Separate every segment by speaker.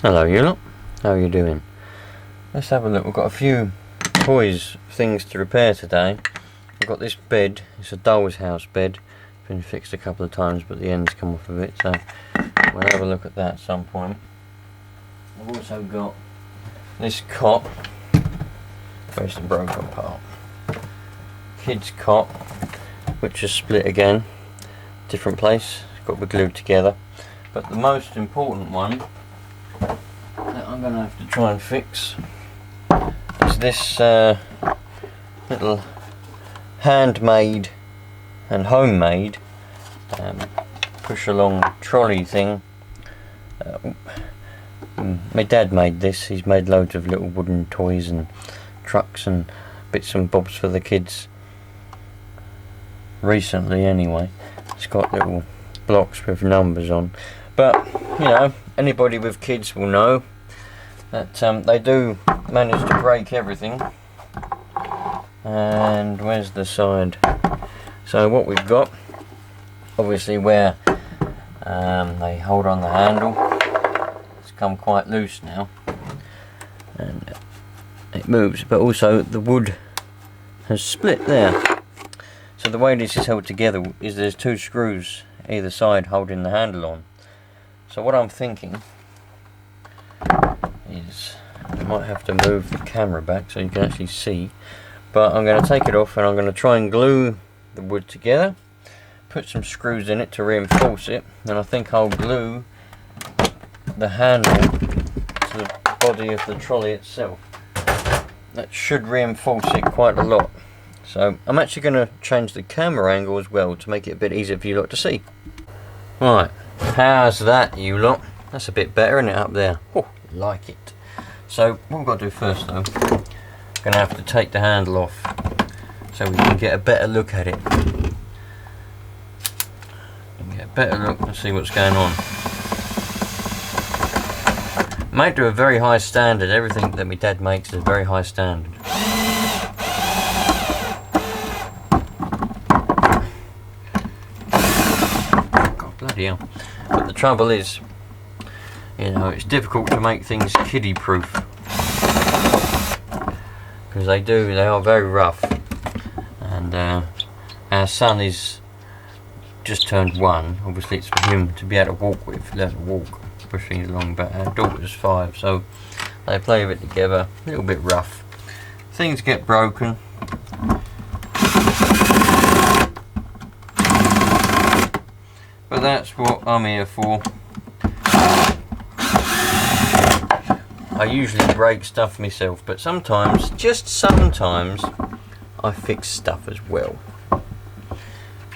Speaker 1: Hello you lot, how are you doing? Let's have a look. We've got a few things to repair today. We've got this bed, it's a doll's house bed. Been fixed a couple of times but the ends come off of it, so we'll have a look at that at some point. I've also got this cot. Where's the broken part? Kids cot, which is split again, different place, it's got to be glued together. But the most important one that I'm going to have to try and fix is this little handmade and homemade push along trolley thing. My dad made this. He's made loads of little wooden toys and trucks and bits and bobs for the kids recently anyway. It's got little blocks with numbers on, but you know, anybody with kids will know that they do manage to break everything. And where's the side? So what we've got, obviously where they hold on the handle, it's come quite loose now and it moves, but also the wood has split there. So the way this is held together is there's two screws either side holding the handle on. So what I'm thinking is I might have to move the camera back so you can actually see, but I'm going to take it off and I'm going to try and glue the wood together, put some screws in it to reinforce it, and I think I'll glue the handle to the body of the trolley itself. That should reinforce it quite a lot. So I'm actually going to change the camera angle as well to make it a bit easier for you lot to see. Right, how's that you lot? That's a bit better, isn't it, up there? Oh, like it. So what we've got to do first though, I'm going to have to take the handle off so we can get a better look at it. Get a better look and see what's going on. Made to a very high standard. Everything that my dad makes is a very high standard. God bloody hell. But the trouble is, you know, it's difficult to make things kiddie proof because they are very rough. And our son is just turned 1. Obviously it's for him to be able to walk with, let him walk, push things along, but our daughter's 5, so they play with it together, a little bit rough. Things get broken. But that's what I'm here for. I usually break stuff myself, but sometimes, just sometimes, I fix stuff as well.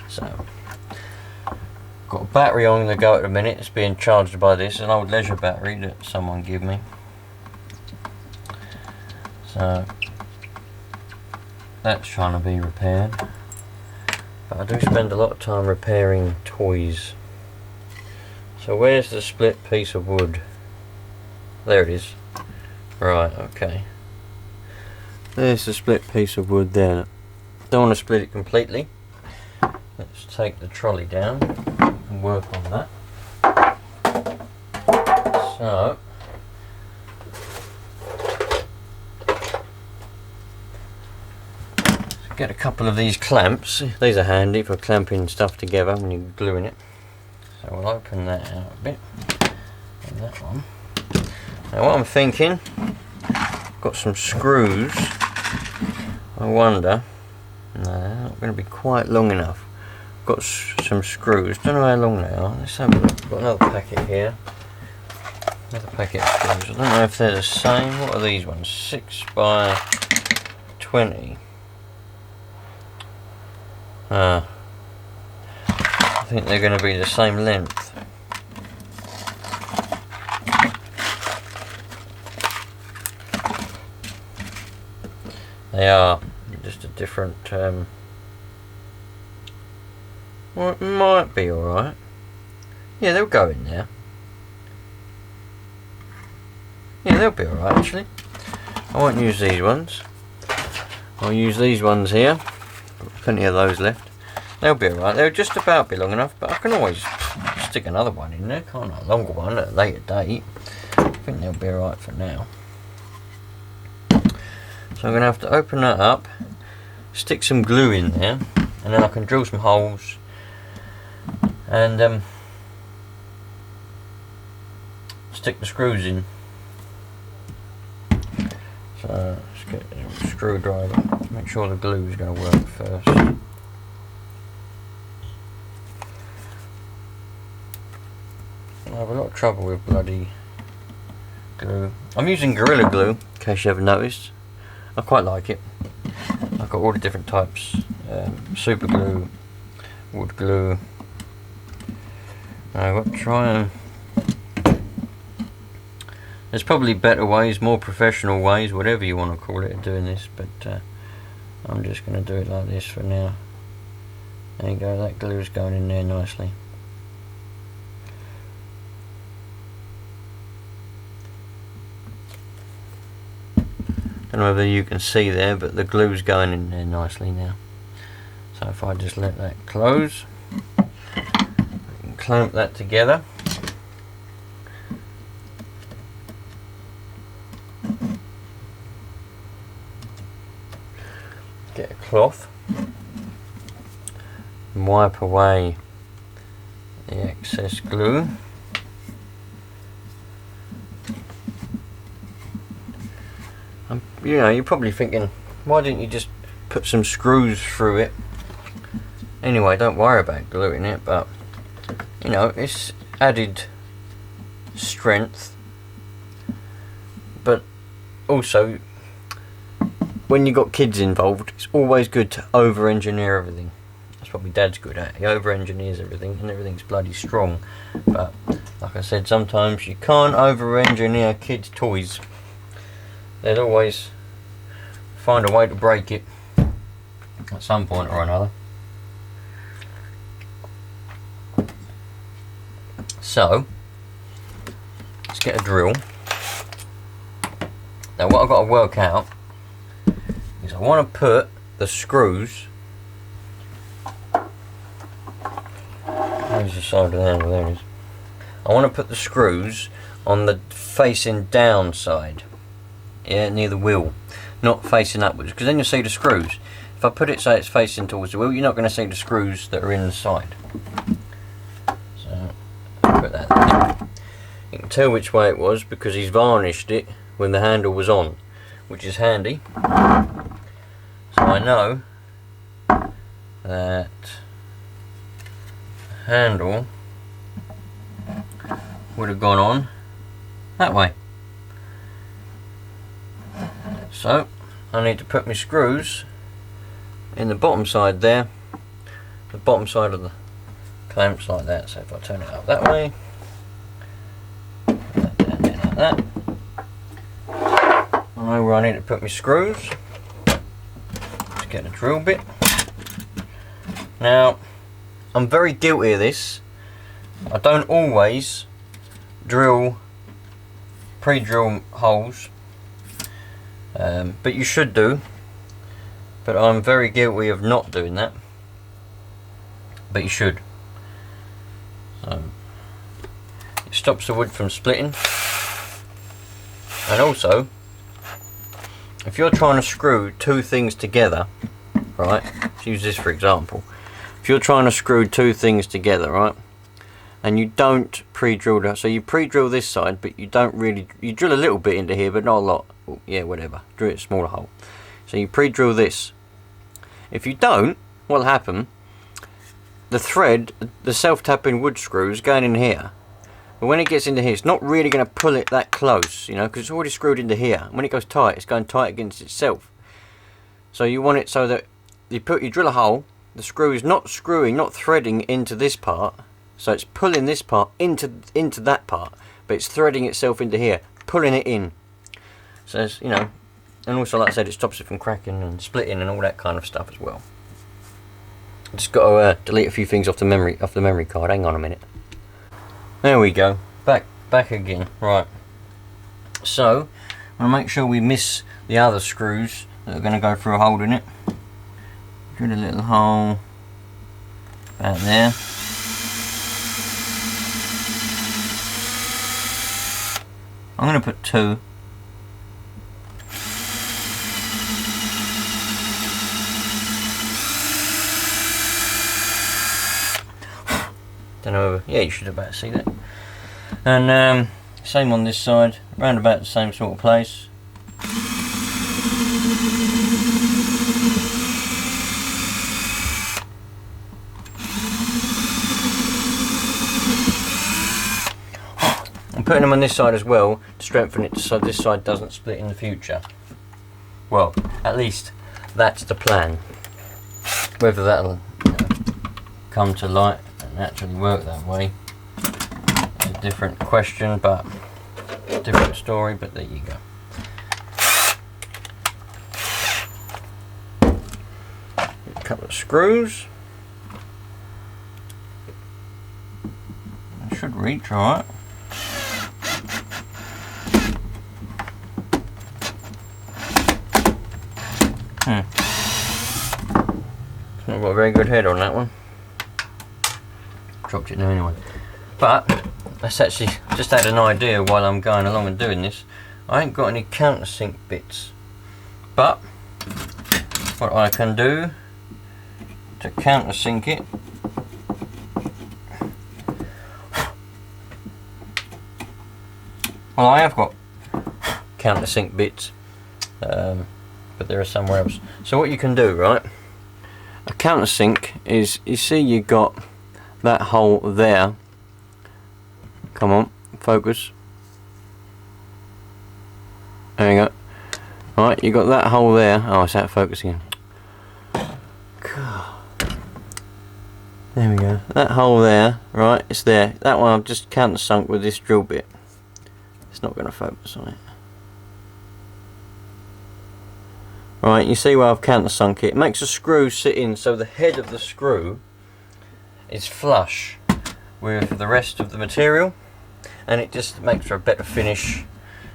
Speaker 1: So, got a battery on the go at the minute. It's being charged by this, an old leisure battery that someone gave me. So, that's trying to be repaired. But I do spend a lot of time repairing toys. So where's the split piece of wood? There it is. Right, okay. There's the split piece of wood there. Don't want to split it completely. Let's take the trolley down and work on that. So, get a couple of these clamps. These are handy for clamping stuff together when you're gluing it. So we'll open that out a bit. And that one. Now what I'm thinking, got some screws. I wonder, no, they're not going to be quite long enough. Got some screws, don't know how long they are. Let's have a look. Got another packet here. Another packet of screws. I don't know if they're the same. What are these ones? 6 by 20. I think they're going to be the same length. They are just a different. Well, it might be alright. Yeah, they'll go in there. Yeah, they'll be alright actually. I won't use these ones. I'll use these ones here. Got plenty of those left. They'll be alright. They'll just about be long enough, but I can always stick another one in there, can't I? A longer one at a later date. think they'll be alright for now. So I'm going to have to open that up, stick some glue in there, and then I can drill some holes and stick the screws in. So let's get a screwdriver, make sure the glue is going to work first. I have a lot of trouble with bloody glue. I'm using Gorilla Glue, in case you haven't noticed. I quite like it. I've got all the different types. Super glue, wood glue. I've got to try and... There's probably better ways, more professional ways, whatever you want to call it, of doing this, but I'm just going to do it like this for now. There you go, that glue's going in there nicely. Don't know whether you can see there, but the glue's going in there nicely now. So if I just let that close, I can clamp that together. Get a cloth and wipe away the excess glue. You know, you're probably thinking, why didn't you just put some screws through it? Anyway, don't worry about gluing it, but you know, it's added strength. But also, when you got kids involved, it's always good to over-engineer everything. That's what my dad's good at. He over-engineers everything, and everything's bloody strong. But like I said, sometimes you can't over-engineer kids' toys. They'll always find a way to break it at some point or another. So let's get a drill. Now what I've got to work out is I want to put the screws, where's the side of the handle, there it is. I want to put the screws on the facing down side. Yeah, near the wheel, not facing upwards, because then you'll see the screws. If I put it so it's facing towards the wheel, you're not going to see the screws that are in the side. So, put that there. You can tell which way it was because he's varnished it when the handle was on, which is handy. So I know that the handle would have gone on that way. So I need to put my screws in the bottom side there, the bottom side of the clamps like that. So if I turn it up that way, put that down there like that. I know where I need to put my screws. Let's get a drill bit. Now I'm very guilty of this. I don't always pre-drill holes. But you should do. But I'm very guilty of not doing that. But you should. So it stops the wood from splitting. And also, if you're trying to screw two things together, right? Let's use this for example. If you're trying to screw two things together, right? And you don't pre-drill that, so you pre-drill this side, but you don't really, you drill a little bit into here, but not a lot. Yeah, whatever, drill it a smaller hole. So you pre-drill this. If you don't, what'll happen, the thread, the self-tapping wood screw is going in here, but when it gets into here, it's not really going to pull it that close, you know, because it's already screwed into here. When it goes tight, it's going tight against itself. So you want it so that you drill a hole, the screw is not threading into this part. So it's pulling this part into that part, but it's threading itself into here, pulling it in. So it's, you know, and also like I said, it stops it from cracking and splitting and all that kind of stuff as well. Just got to delete a few things off the memory card. Hang on a minute. There we go. Back again. Right. So I'm gonna make sure we miss the other screws that are going to go through a hole in it. Drill a little hole about there. I'm going to put 2. Don't know, yeah, you should about see that. And same on this side, round about the same sort of place. I'm putting them on this side as well to strengthen it so this side doesn't split in the future. Well, at least that's the plan. Whether that'll come to light and actually work that way is a different question, but different story, but there you go. A couple of screws. It should reach alright. It's not got a very good head on that one. Dropped it now anyway. But that's actually just had an idea while I'm going along and doing this. I ain't got any countersink bits, but what I can do to countersink it, well, I have got countersink bits, but there are somewhere else. So what you can do, right? A countersink is, you see, you got that hole there. Come on, focus. There you go. Right, you got that hole there. Oh, it's out of focus again. There we go. That hole there, right? It's there. That one I've just countersunk with this drill bit. It's not going to focus on it. Right, you see where I've countersunk it. It makes a screw sit in, so the head of the screw is flush with the rest of the material, and it just makes for a better finish.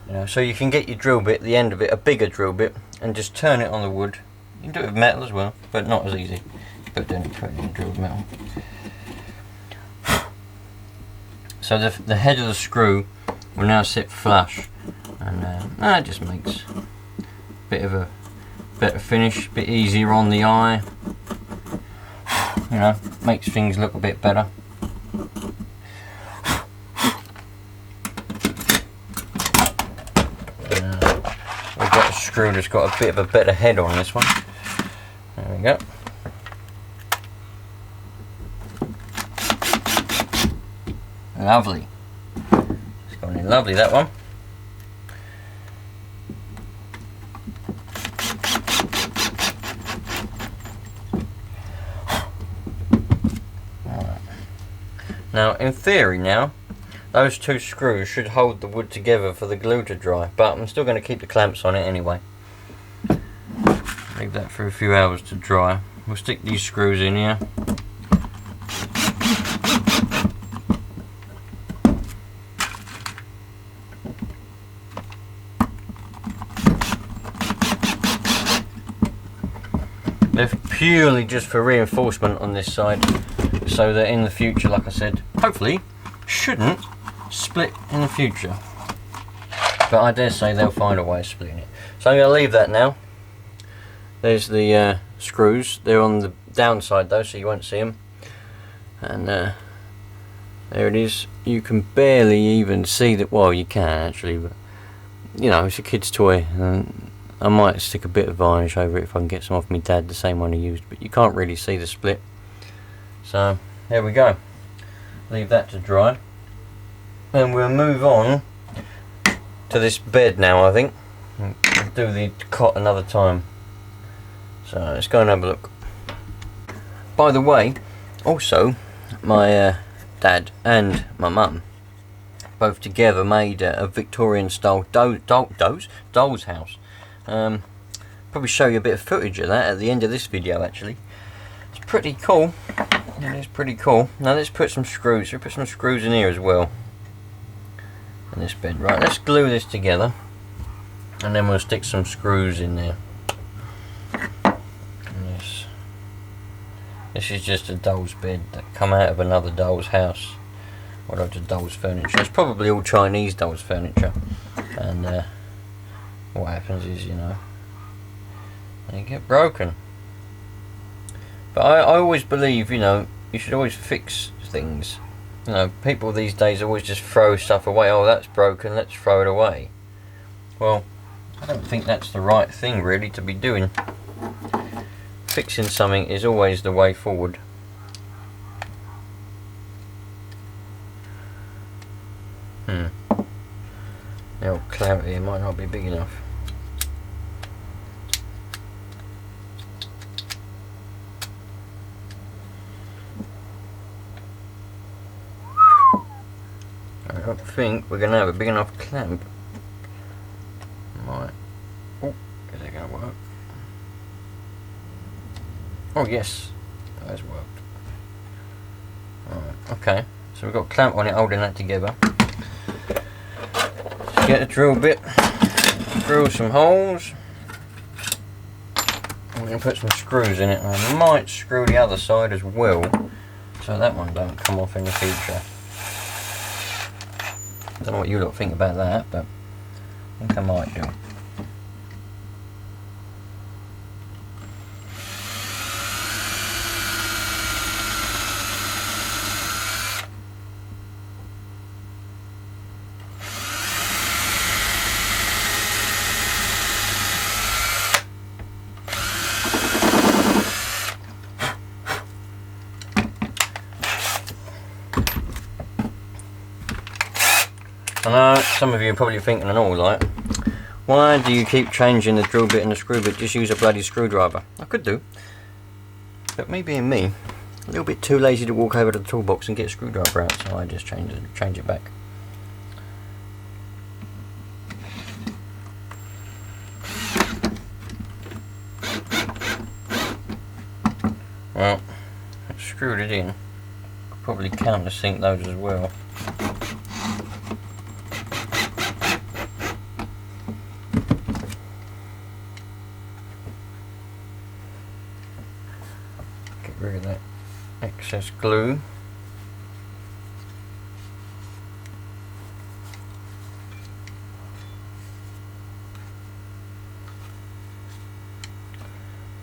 Speaker 1: You know, so you can get your drill bit, the end of it, a bigger drill bit, and just turn it on the wood. You can do it with metal as well, but not as easy. But then put it in drill with metal. So the head of the screw will now sit flush, and that just makes a bit of a better finish, a bit easier on the eye. You know, makes things look a bit better. We've got a screw that's got a bit of a better head on this one. There we go. Lovely. It's going in lovely, that one. Now, in theory now, those 2 screws should hold the wood together for the glue to dry, but I'm still going to keep the clamps on it anyway. Leave that for a few hours to dry. We'll stick these screws in here. They're purely just for reinforcement on this side, so that in the future, like I said, hopefully shouldn't split in the future, but I dare say they'll find a way of splitting it. So I'm going to leave that now. There's the screws. They're on the downside though, so you won't see them, and there it is. You can barely even see that. Well, you can actually, but you know, it's a kid's toy, and I might stick a bit of varnish over it if I can get some off my dad, the same one he used, but you can't really see the split. So there we go. Leave that to dry, and we'll move on to this bed now. I think we'll do the cot another time. So let's go and have a look. By the way, also my dad and my mum both together made a Victorian style doll's house. Probably show you a bit of footage of that at the end of this video. Actually, it's pretty cool. It is pretty cool. Now let's put some screws. We'll put some screws in here as well. In this bed. Right, let's glue this together, and then we'll stick some screws in there. And this is just a doll's bed that come out of another doll's house. or loads of dolls furniture. It's probably all Chinese dolls furniture, and what happens is, you know, they get broken. But I always believe, you know, you should always fix things. You know, people these days always just throw stuff away. Oh, that's broken, let's throw it away. Well, I don't think that's the right thing really to be doing. Fixing something is always the way forward. The old clamp here might not be big enough. I don't think we're going to have a big enough clamp. Right. Oh, is it going to work? Oh yes, that has worked. Right, okay, so we've got a clamp on it holding that together. Let's get a drill bit, drill some holes. I'm going to put some screws in it, and I might screw the other side as well, so that one don't come off in the future. I don't know what you lot think about that, but I think I might do. I know some of you are probably thinking, and all like, why do you keep changing the drill bit and the screw bit? Just use a bloody screwdriver. I could do, but me being me, a little bit too lazy to walk over to the toolbox and get a screwdriver out, so I just change it back. Well, I've screwed it in. Could probably countersink those as well. Rid of that excess glue.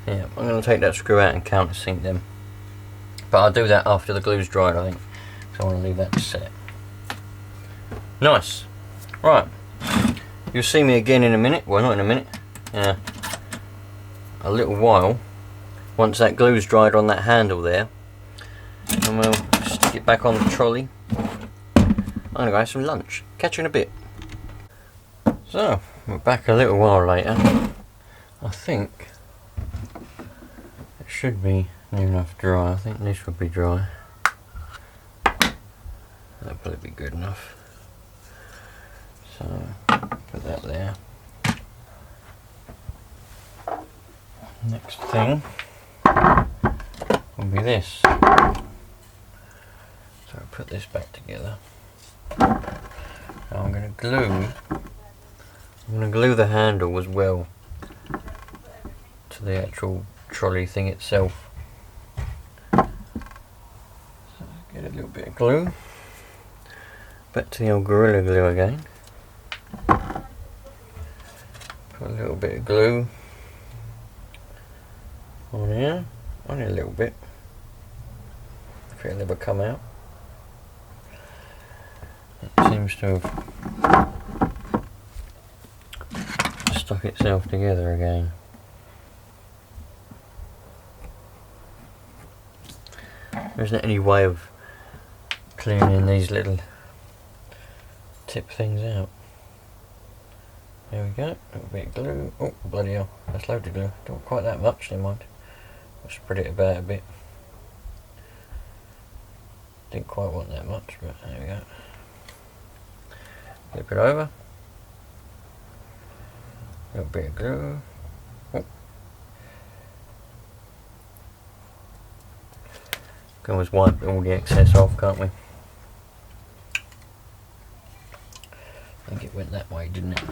Speaker 1: Yeah, I'm going to take that screw out and countersink them, but I'll do that after the glue's dried, I think, so I want to leave that set. Nice. Right, you'll see me again in a minute. Well, not in a minute, yeah, a little while, once that glue's dried on that handle there, and we'll stick it back on the trolley. I'm going to go have some lunch. Catch you in a bit. So, we're back a little while later. I think it should be near enough dry. I think this would be dry. That'll probably be good enough. So, put that there. Next thing will be this. So I'll put this back together. Now I'm going to glue the handle as well to the actual trolley thing itself. So get a little bit of glue. Back to the old Gorilla Glue again. Put a little bit of glue on here, only a little bit, if it'll ever come out. It seems to have stuck itself together again. There isn't any way of cleaning these little tip things out. There we go, a little bit of glue. Oh bloody hell, that's loads of glue. Don't quite that much, never mind. I'll spread it about a bit. Didn't quite want that much, but there we go. Flip it over. A little bit of glue. Oh. Can always wipe all the excess off, can't we? I think it went that way, didn't it?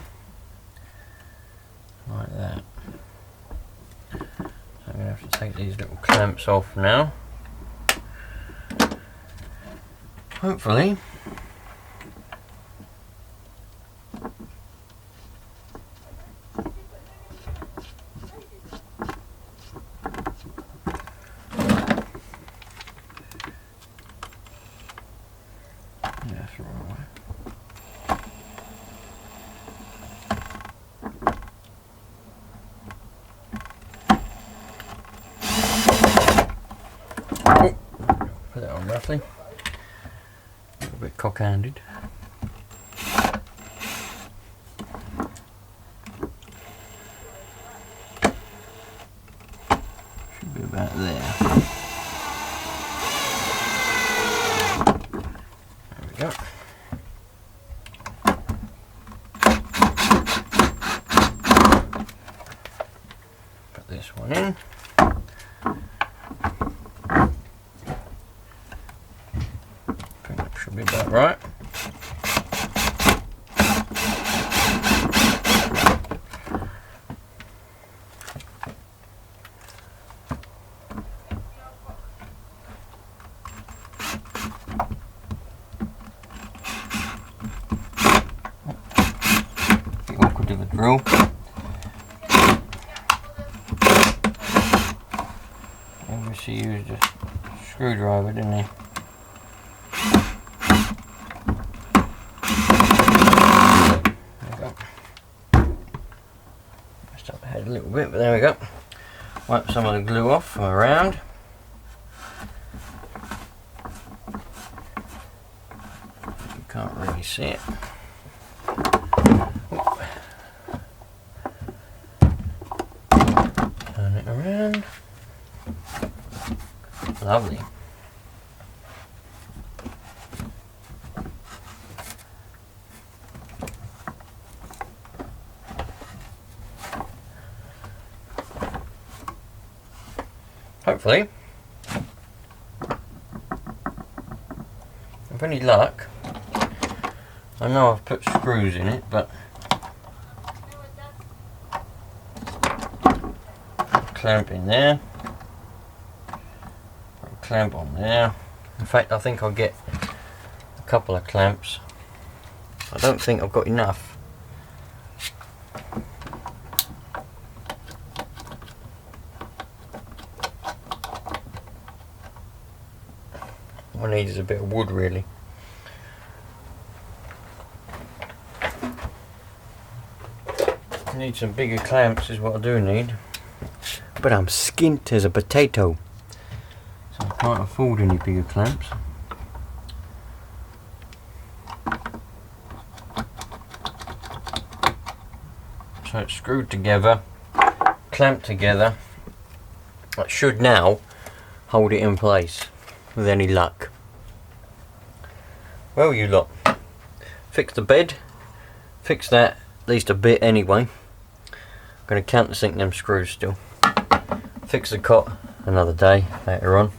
Speaker 1: Like that. I'm going to have to take these little clamps off now. Hopefully cock-handed. Should be about there. There we go. Put this one in. Should be about right. Bit awkward with the drill. Obviously used a screwdriver, didn't he? A little bit, but there we go. Wipe some of the glue off from around. You can't really see it. Turn it around. Lovely. Hopefully, with any luck, I know I've put screws in it, but clamp in there, clamp on there. In fact, I think I'll get a couple of clamps. I don't think I've got enough. What I need is a bit of wood, really. I need some bigger clamps is what I do need. But I'm skint as a potato, so I can't afford any bigger clamps. So it's screwed together, clamped together. That should now hold it in place with any luck. Well, you lot, fix the bed, fix that at least a bit anyway. I'm going to countersink them screws still. Fix the cot another day later on.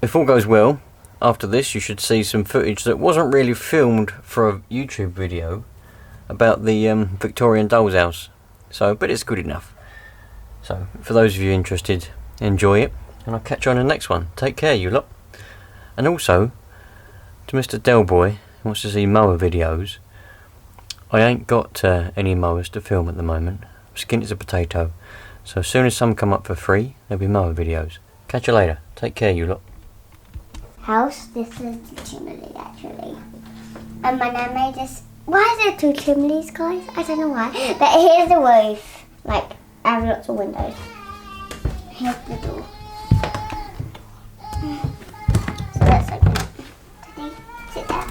Speaker 1: If all goes well, after this you should see some footage that wasn't really filmed for a YouTube video about the Victorian doll's house. So, but it's good enough. So, for those of you interested, enjoy it, and I'll catch you on the next one. Take care, you lot. And also, to Mr. Delboy, who wants to see mower videos, I ain't got any mowers to film at the moment. I'm skint as a potato. So as soon as some come up for free, there'll be mower videos. Catch you later. Take care, you lot.
Speaker 2: House, this is the chimney actually. And my nan made this. Why is there two chimneys, guys? I don't know why. But here's the roof. Like, I have lots of windows. Here's the door. So let's open it. Sit there.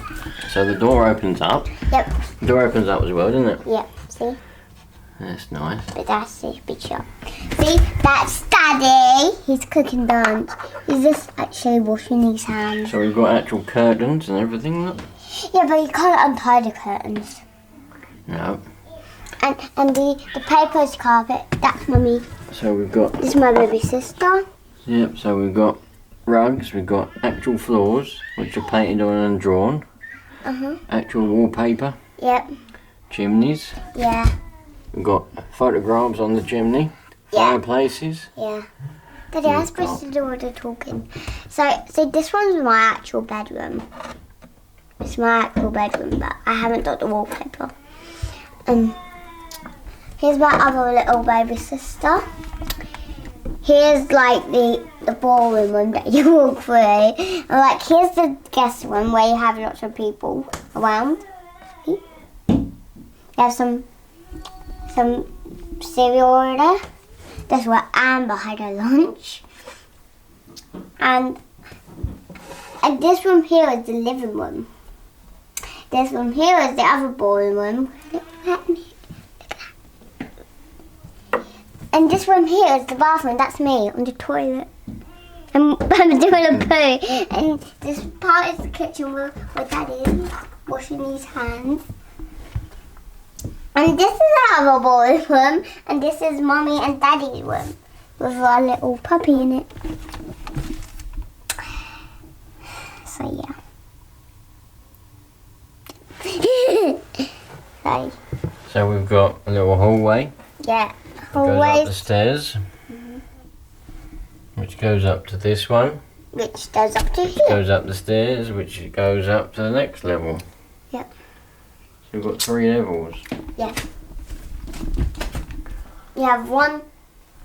Speaker 1: So the door opens up.
Speaker 2: Yep.
Speaker 1: The door opens up as well, doesn't it?
Speaker 2: Yep. See?
Speaker 1: That's nice.
Speaker 2: But that's his big shop. See? That's Daddy. He's cooking lunch. He's just actually washing his hands.
Speaker 1: So we've got actual curtains and everything, look.
Speaker 2: Yeah, but you can't untie the curtains.
Speaker 1: No.
Speaker 2: And the paper's carpet. That's Mummy.
Speaker 1: So we've got...
Speaker 2: This is my baby sister.
Speaker 1: Yep, so we've got rugs, we've got actual floors, which are painted on and drawn. Actual wallpaper.
Speaker 2: Yep.
Speaker 1: Chimneys.
Speaker 2: Yeah.
Speaker 1: We've got photographs on the chimney.
Speaker 2: Yeah.
Speaker 1: Fireplaces.
Speaker 2: Yeah. Daddy, I'm supposed to do all the talking. So this one's my actual bedroom. It's my actual bedroom, but I haven't got the wallpaper. Here's my other little baby sister. Here's like the ballroom one that you walk through. And like here's the guest room where you have lots of people around. See? You have some cereal over there. That's where Amber had her lunch. And And this room here is the living room. This room here is the other boring room. Look at me. Look at that. And this room here is the bathroom. That's me on the toilet. I'm doing a poo. And this part is the kitchen where Daddy is washing his hands. And this is our boring room. And this is Mummy and Daddy's room with our little puppy in it. So yeah.
Speaker 1: So we've got a little hallway.
Speaker 2: Yeah.
Speaker 1: Goes up the stairs. Which goes up to this one.
Speaker 2: Which goes up to here.
Speaker 1: Goes up the stairs, which goes up to the next level.
Speaker 2: Yep.
Speaker 1: So we've got 3 levels.
Speaker 2: Yeah. We have one.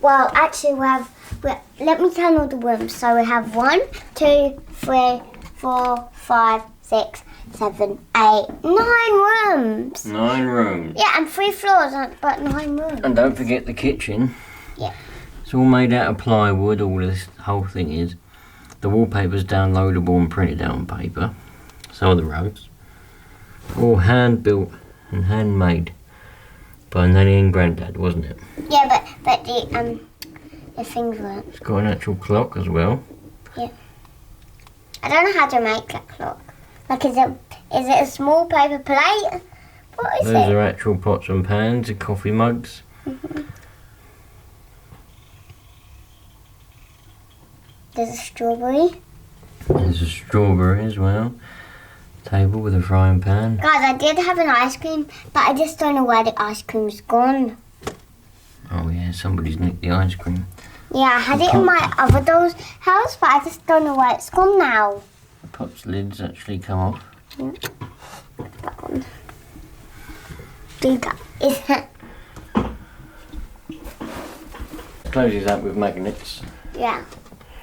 Speaker 2: Well, actually, let me count all the rooms. So we have 1, 2, 3, 4, 5, 6, 7, 8, 9 rooms.
Speaker 1: 9 rooms.
Speaker 2: Yeah, and 3 floors, but 9 rooms.
Speaker 1: And don't forget the kitchen.
Speaker 2: Yeah.
Speaker 1: It's all made out of plywood, all this whole thing is. The wallpaper's downloadable and printed out on paper. So are the rugs. All hand built and handmade by Nanny and Grandad, wasn't it?
Speaker 2: Yeah, but the things weren't.
Speaker 1: It's got an actual clock as well.
Speaker 2: Yeah. I don't know how to make that clock. Like, is it a small paper plate? What is it?
Speaker 1: Those are actual pots and pans and coffee mugs.
Speaker 2: There's a strawberry.
Speaker 1: There's a strawberry as well. Table with a frying pan.
Speaker 2: Guys, I did have an ice cream, but I just don't know where the ice cream's gone.
Speaker 1: Oh yeah, somebody's nicked the ice cream.
Speaker 2: Yeah, I had it in my other doll's house, but I just don't know where it's gone now.
Speaker 1: The pot's lid's actually come off.
Speaker 2: Yeah. That one. Do that. Is that?
Speaker 1: Closes up with magnets.
Speaker 2: Yeah.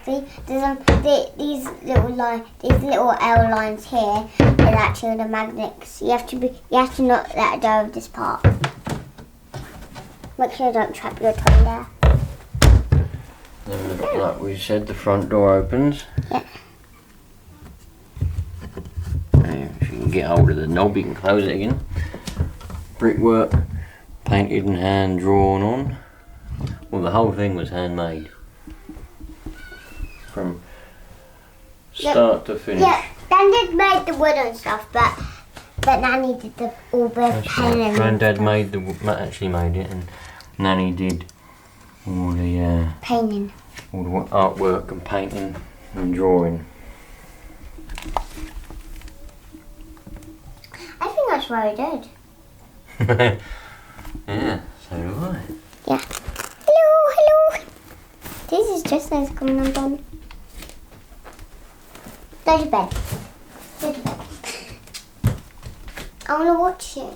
Speaker 2: See, there's these little L lines here is actually the magnets. You have to not let go of this part. Make sure you don't trap your toe there.
Speaker 1: Then, like we said, the front door opens.
Speaker 2: Yeah.
Speaker 1: And if you can get hold of the knob, you can close it again. Brickwork, painted and hand drawn on. Well, the whole thing was handmade. From start to finish.
Speaker 2: Yeah, Dan did make the wood and stuff, but Nanny did all the painting.
Speaker 1: Granddad actually made it, and Nanny did all the
Speaker 2: Painting.
Speaker 1: all the artwork and painting and drawing.
Speaker 2: I think that's what I did.
Speaker 1: Yeah, so do I.
Speaker 2: Yeah. Hello. This is just nice coming on. Go to bed. I want to watch it.